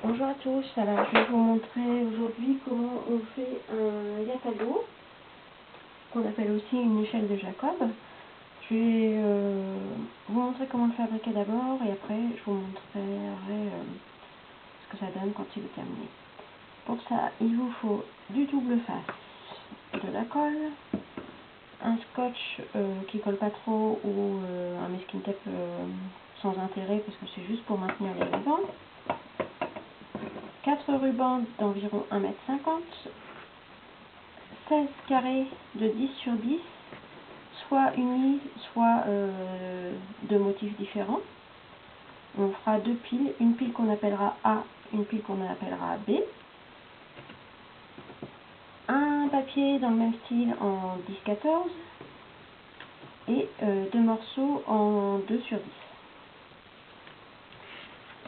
Bonjour à tous, alors je vais vous montrer aujourd'hui comment on fait un yatagō, qu'on appelle aussi une échelle de Jacob. Je vais vous montrer comment le fabriquer d'abord et après je vous montrerai ce que ça donne quand il est terminé. Pour ça, il vous faut du double face, de la colle, un scotch qui colle pas trop ou un masking tape sans intérêt parce que c'est juste pour maintenir les rubans. 4 rubans d'environ 1,50 m, 16 carrés de 10 sur 10, soit unis, soit de motifs différents. On fera deux piles, une pile qu'on appellera A, une pile qu'on appellera B. Un papier dans le même style en 10-14 et deux morceaux en 2 sur 10.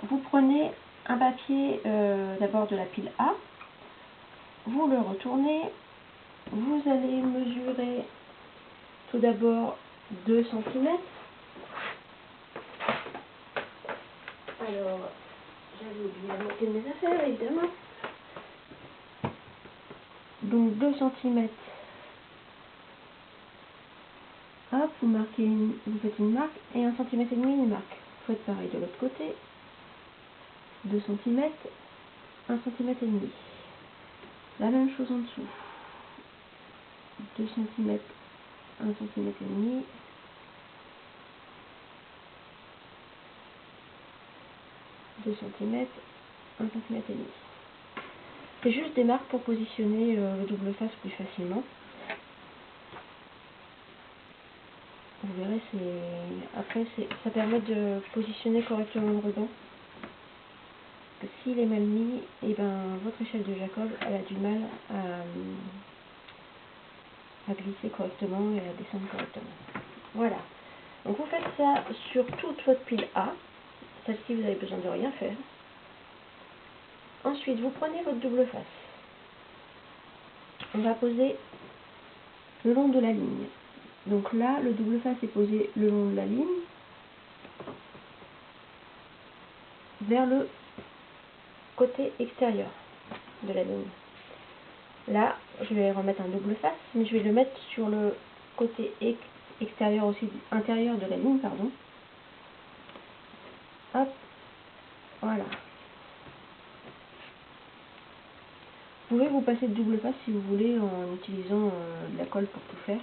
Vous prenez un papier d'abord de la pile A, vous le retournez, vous allez mesurer tout d'abord 2 cm. Alors, j'avais oublié de noter mes affaires évidemment. Donc 2 cm. Hop, vous marquez vous faites une marque et 1,5 cm une marque. Vous faites pareil de l'autre côté. 2 cm, 1,5 cm. La même chose en dessous. 2 cm, 1,5 cm. Deux cm, 1,5 cm. C'est juste des marques pour positionner le double face plus facilement. Vous verrez, après ça permet de positionner correctement le ruban. Parce que s'il est mal mis, et ben votre échelle de Jacob elle a du mal à glisser correctement et à descendre correctement. Voilà. Donc vous faites ça sur toute votre pile A. Celle-ci vous avez besoin de rien faire. Ensuite vous prenez votre double face. On va poser le long de la ligne. Donc là, le double face est posé le long de la ligne vers le côté extérieur de la ligne. Là, je vais remettre un double face, mais je vais le mettre sur le côté extérieur aussi, intérieur de la ligne, pardon. Hop, voilà. Vous pouvez vous passer de double face si vous voulez en utilisant de la colle pour tout faire.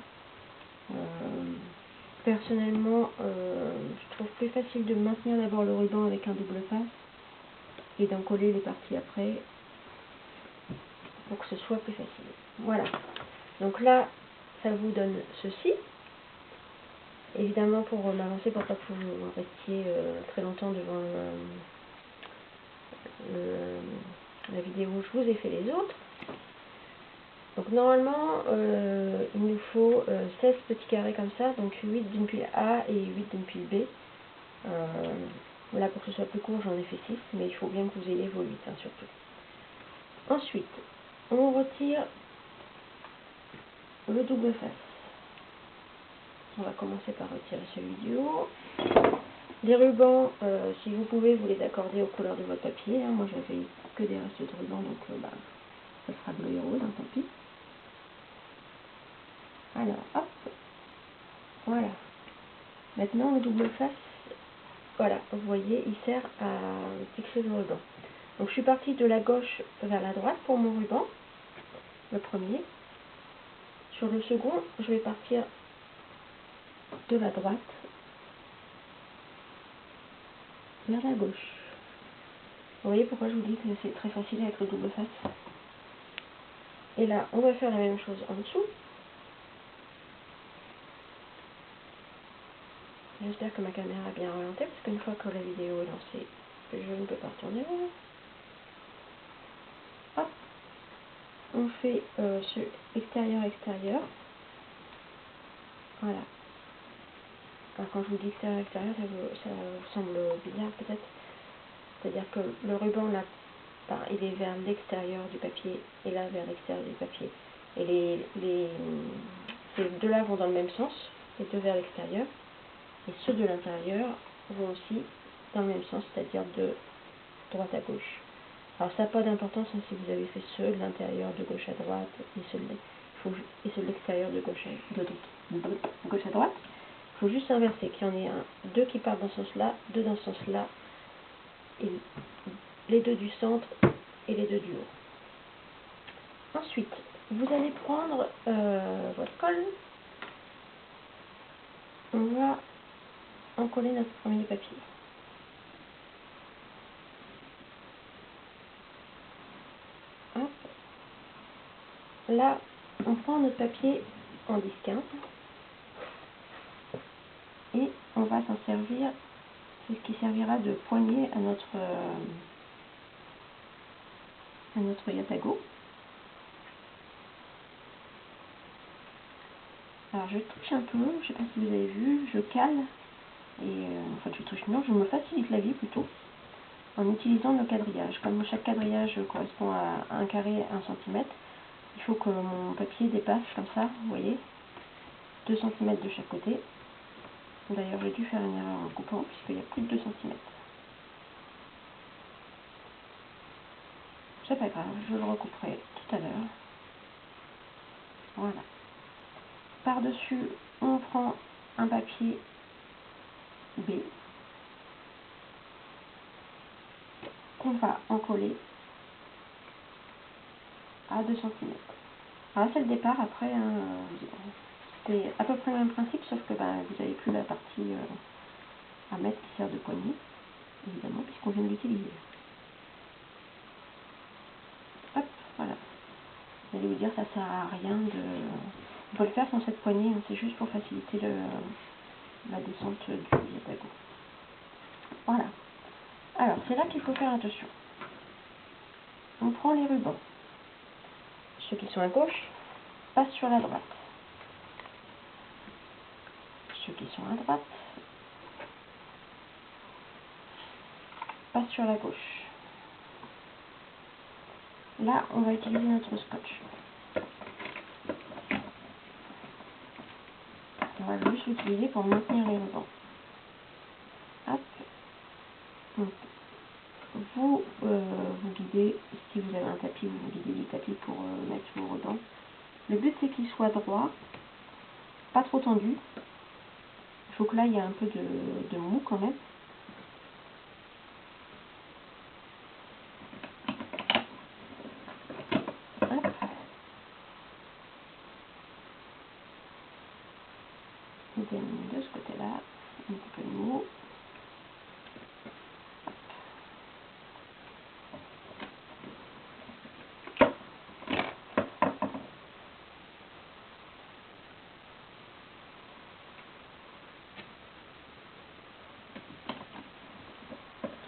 Personnellement, je trouve plus facile de maintenir d'abord le ruban avec un double face et d'en coller les parties après pour que ce soit plus facile. Voilà. Donc là, ça vous donne ceci. Évidemment, pour m'avancer, pour pas que vous restiez très longtemps devant la vidéo où je vous ai fait les autres. Donc normalement, il nous faut 16 petits carrés comme ça, donc 8 d'une pile A et 8 d'une pile B. Là, pour que ce soit plus court, j'en ai fait 6, mais il faut bien que vous ayez vos 8, hein, surtout. Ensuite, on retire le double face. On va commencer par retirer celui du haut. Les rubans, si vous pouvez, vous les accorder aux couleurs de votre papier. Hein. Moi, j'avais que des restes de rubans, donc ça sera bleu et rose, hein, tant pis. Alors, hop, voilà. Maintenant, le double face, voilà, vous voyez, il sert à fixer le ruban. Donc, je suis partie de la gauche vers la droite pour mon ruban, le premier. Sur le second, je vais partir de la droite vers la gauche. Vous voyez pourquoi je vous dis que c'est très facile avec le double face. Et là, on va faire la même chose en dessous. J'espère que ma caméra est bien orientée, parce qu'une fois que la vidéo est lancée, je ne peux pas retourner. Hop, on fait ce extérieur-extérieur. Voilà. Alors quand je vous dis extérieur-extérieur, ça vous semble bizarre peut-être. C'est-à-dire que le ruban, là, il est vers l'extérieur du papier, et là, vers l'extérieur du papier. Et ces deux-là vont dans le même sens, les deux vers l'extérieur. Et ceux de l'intérieur vont aussi dans le même sens, c'est-à-dire de droite à gauche. Alors ça n'a pas d'importance hein, si vous avez fait ceux de l'intérieur de gauche à droite et ceux de l'extérieur de gauche à droite. Il faut juste inverser, qu'il y en ait deux qui partent dans ce sens-là, deux dans ce sens-là, et les deux du centre et les deux du haut. Ensuite, vous allez prendre votre colle. On va en coller notre premier papier. Hop. Là, on prend notre papier en 10-15 et on va s'en servir, c'est ce qui servira de poignée à notre Yatago. Alors je touche un peu, je ne sais pas si vous avez vu, je cale, et enfin je touche non, je me facilite la vie plutôt, en utilisant le quadrillage. Comme chaque quadrillage correspond à un carré, 1 cm, il faut que mon papier dépasse comme ça, vous voyez, 2 cm de chaque côté. D'ailleurs j'ai dû faire une erreur en coupant, puisqu'il y a plus de 2 cm. C'est pas grave, je le recouperai tout à l'heure. Voilà. Par-dessus, on prend un papier B qu'on va encoller à 2 cm. Alors c'est le départ, après c'est à peu près le même principe, sauf que vous n'avez plus la partie à mettre qui sert de poignée, évidemment, puisqu'on vient de l'utiliser. Hop, voilà. Vous allez vous dire ça sert à rien de... On peut le faire sans cette poignée, hein, c'est juste pour faciliter la descente du Yatago. Voilà. Alors c'est là qu'il faut faire attention. On prend les rubans. Ceux qui sont à gauche passent sur la droite. Ceux qui sont à droite passent sur la gauche. Là, on va utiliser notre scotch. On va juste l'utiliser pour maintenir les rubans. Hop. Donc, vous guidez, si vous avez un tapis, vous guidez du tapis pour mettre vos rubans. Le but c'est qu'il soit droit, pas trop tendu. Il faut que là il y ait un peu de mou quand même. Hop. Idem de ce côté-là, un petit peu de mou.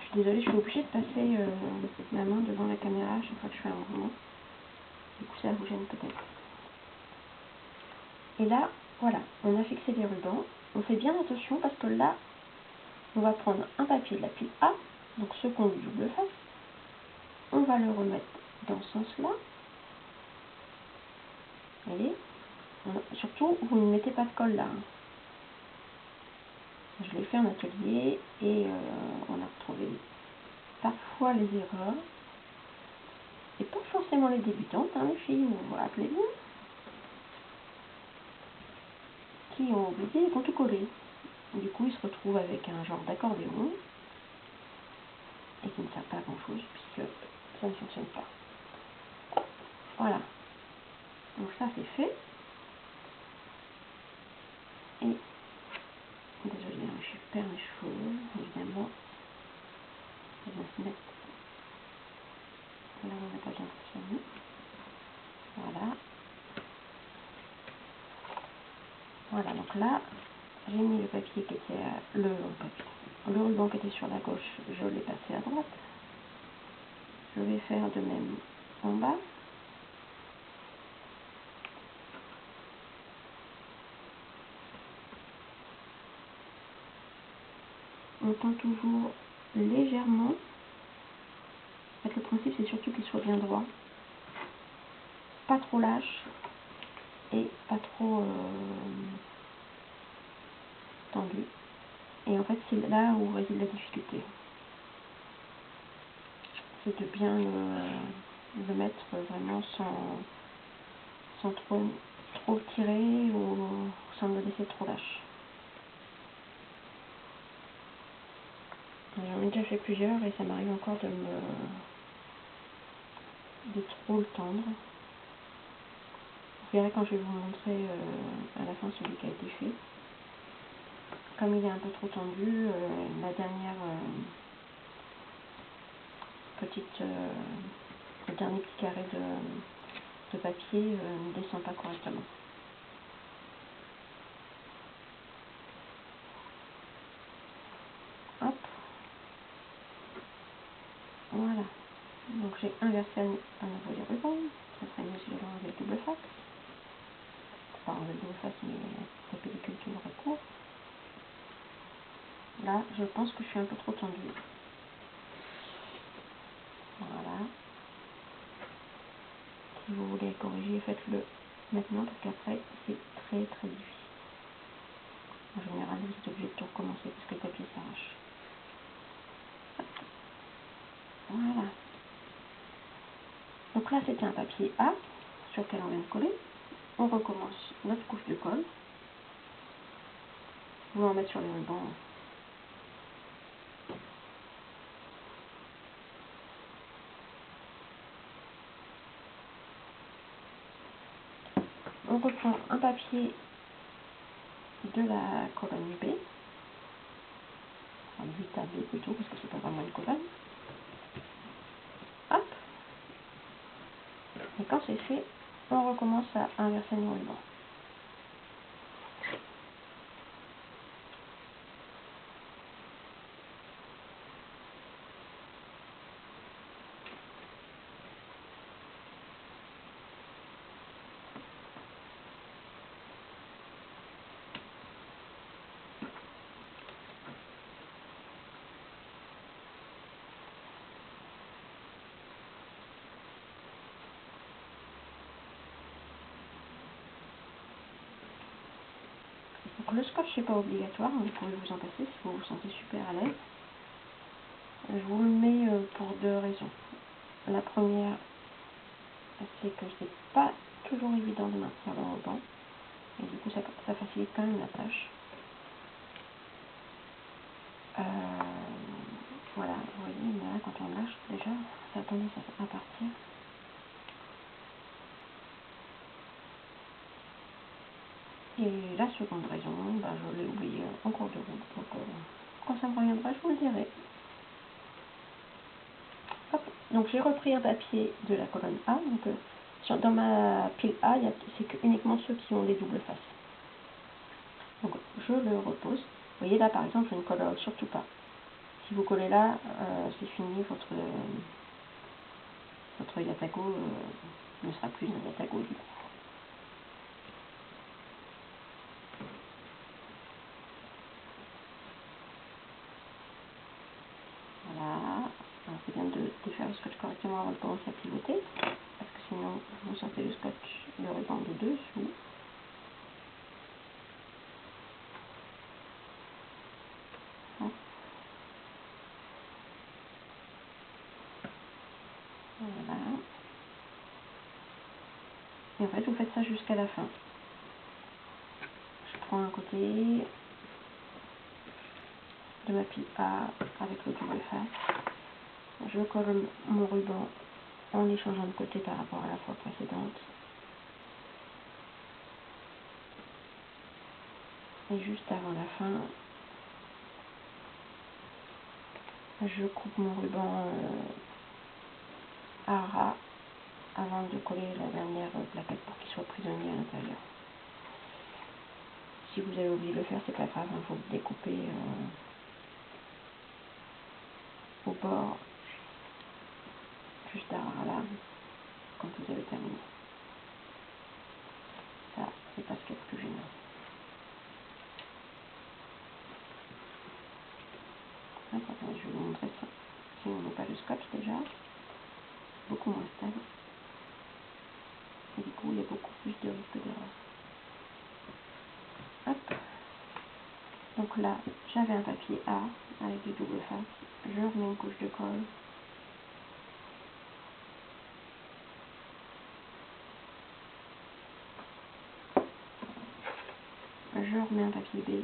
Je suis désolée, je suis obligée de passer ma main devant la caméra chaque fois que je fais un mouvement. Du coup ça vous gêne peut-être. Et là, voilà, on a fixé les rubans. On fait bien attention parce que là, on va prendre un papier de la pile A, donc ce qu'on du double face. On va le remettre dans ce sens-là. Vous voyez, surtout, vous ne mettez pas de colle là. Hein. Je l'ai fait en atelier et on a retrouvé parfois les erreurs. Et pas forcément les débutantes, hein, les filles, vous rappelez-vous, qui ont oublié et qui ont tout collé. Du coup, ils se retrouvent avec un genre d'accordéon et qui ne sert pas à grand chose puisque ça ne fonctionne pas. Voilà. Donc ça c'est fait. Et désolée, je perds mes cheveux, évidemment. Ils vont se mettre là où on n'a pas bien fonctionné. Voilà. Voilà, donc là, j'ai mis le papier qui était le ruban qui était sur la gauche, je l'ai passé à droite. Je vais faire de même en bas. On tend toujours légèrement. En fait, le principe c'est surtout qu'il soit bien droit, pas trop lâche et pas trop tendu. Et en fait c'est là où réside la difficulté. c'est de bien le mettre vraiment sans trop le tirer ou sans le laisser trop lâche. J'en ai déjà fait plusieurs et ça m'arrive encore de trop le tendre. Vous verrez quand je vais vous montrer à la fin celui qui a été fait. Comme il est un peu trop tendu, la dernière le dernier petit carré de papier ne descend pas correctement. Hop. Voilà. Donc j'ai inversé à nouveau les rubans. Ça serait mieux si je l'enlève avec le double face. Pas enlever le double face, mais la pellicule qui me recouvre. Là, je pense que je suis un peu trop tendue. Voilà. Si vous voulez corriger, faites-le maintenant parce qu'après, c'est très difficile. En général, vous êtes obligé de tout recommencer parce que le papier s'arrache. Voilà. Donc là, c'était un papier A sur lequel on vient de coller. On recommence notre couche de colle. Vous pouvez en mettre sur les rubans. On reprend un papier de la colonne B, enfin 8 à B plutôt, parce que c'est pas vraiment une colonne. Hop. Et quand c'est fait, on recommence à inverser nos rubans. Donc le scotch n'est pas obligatoire, vous pouvez vous en passer si vous vous sentez super à l'aise. Je vous le mets pour deux raisons. La première, c'est que c'est pas toujours évident de maintenir le ruban, et du coup ça facilite quand même la tâche. Voilà, vous voyez, mais là quand on lâche déjà, ça a tendance à partir. Et la seconde raison, je l'ai oublié en cours de route, donc quand ça me reviendra, je vous le dirai. Hop. Donc j'ai repris un papier de la colonne A, donc dans ma pile A, c'est uniquement ceux qui ont des doubles faces. Donc je le repose. Vous voyez là par exemple, je ne colle surtout pas. Si vous collez là, c'est fini, votre yatago ne sera plus un yatago du coup. Voilà, c'est bien de défaire le scotch correctement avant de commencer à pivoter, parce que sinon vous sortez le scotch, le ruban de dessous. Voilà. Et en fait, vous faites ça jusqu'à la fin. Je prends un côté de ma pile A avec le double face. Je colle mon ruban en les changeant de côté par rapport à la fois précédente. Et juste avant la fin, je coupe mon ruban à ras avant de coller la dernière plaquette pour qu'il soit prisonnier à l'intérieur. Si vous avez oublié de le faire, c'est pas grave, il faut le découper au bord, juste à ras là, quand vous avez terminé. Ça, c'est pas ce qu'il y a de plus gênant. Attendez, je vais vous montrer ça. Si on ne met pas le scotch déjà, beaucoup moins stable. Et du coup, il y a beaucoup plus de risque d'erreur. Hop. Donc là, j'avais un papier A avec du double face. Je remets une couche de colle. bébé.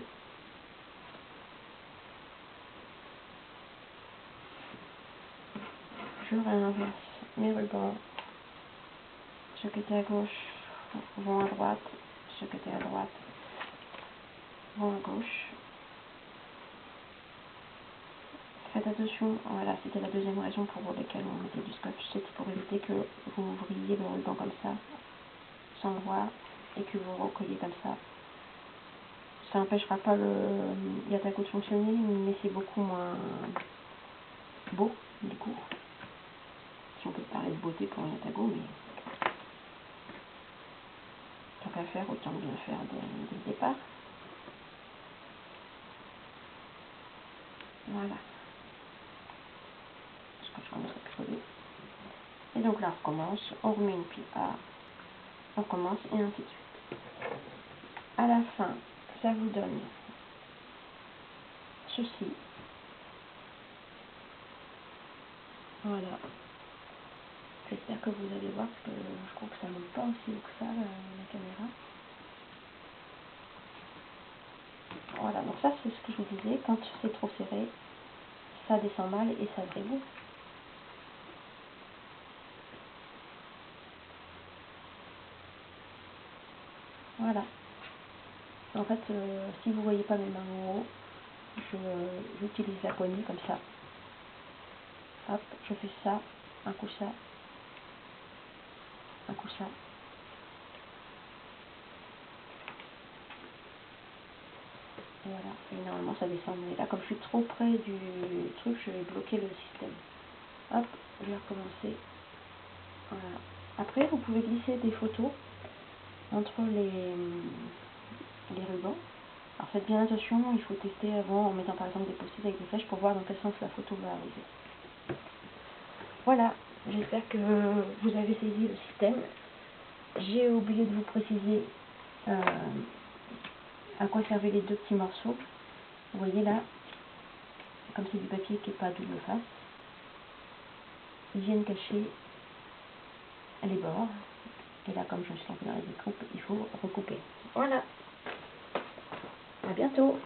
Je réinverse mes rubans. Ceux qui étaient à gauche vont à droite, ceux qui étaient à droite vont à gauche. Faites attention, voilà, c'était la deuxième raison pour laquelle on mettait du scotch, c'était pour éviter que vous ouvriez le ruban comme ça, sans le voir, et que vous recolliez comme ça. Ça n'empêchera pas le yatago de fonctionner, mais c'est beaucoup moins beau, du coup. Si on peut parler de beauté pour un yatago, mais tant qu'à faire, autant bien faire dès le départ. Voilà. Je commence à crever. Et donc là, on recommence, on remet une pile A, on commence, et ainsi de suite. À la fin, ça vous donne ceci. Voilà. J'espère que vous allez voir, parce que je crois que ça ne monte pas aussi haut que ça, la caméra. Voilà, donc ça c'est ce que je vous disais, quand c'est trop serré, ça descend mal et ça grille. Voilà. En fait, si vous voyez pas mes mains en haut, j'utilise la poignée comme ça. Hop, je fais ça, un coup ça, un coup ça. Et voilà, et normalement ça descend. Mais là, comme je suis trop près du truc, je vais bloquer le système. Hop, je vais recommencer. Voilà. Après, vous pouvez glisser des photos entre les rubans. Alors faites bien attention, il faut tester avant en mettant par exemple des post-it avec des flèches pour voir dans quel sens la photo va arriver. Voilà, j'espère que vous avez saisi le système. J'ai oublié de vous préciser à quoi servaient les deux petits morceaux. Vous voyez là, comme c'est du papier qui n'est pas double face, ils viennent cacher les bords. Et là, comme je suis dans les découpes, il faut recouper. Voilà, à bientôt.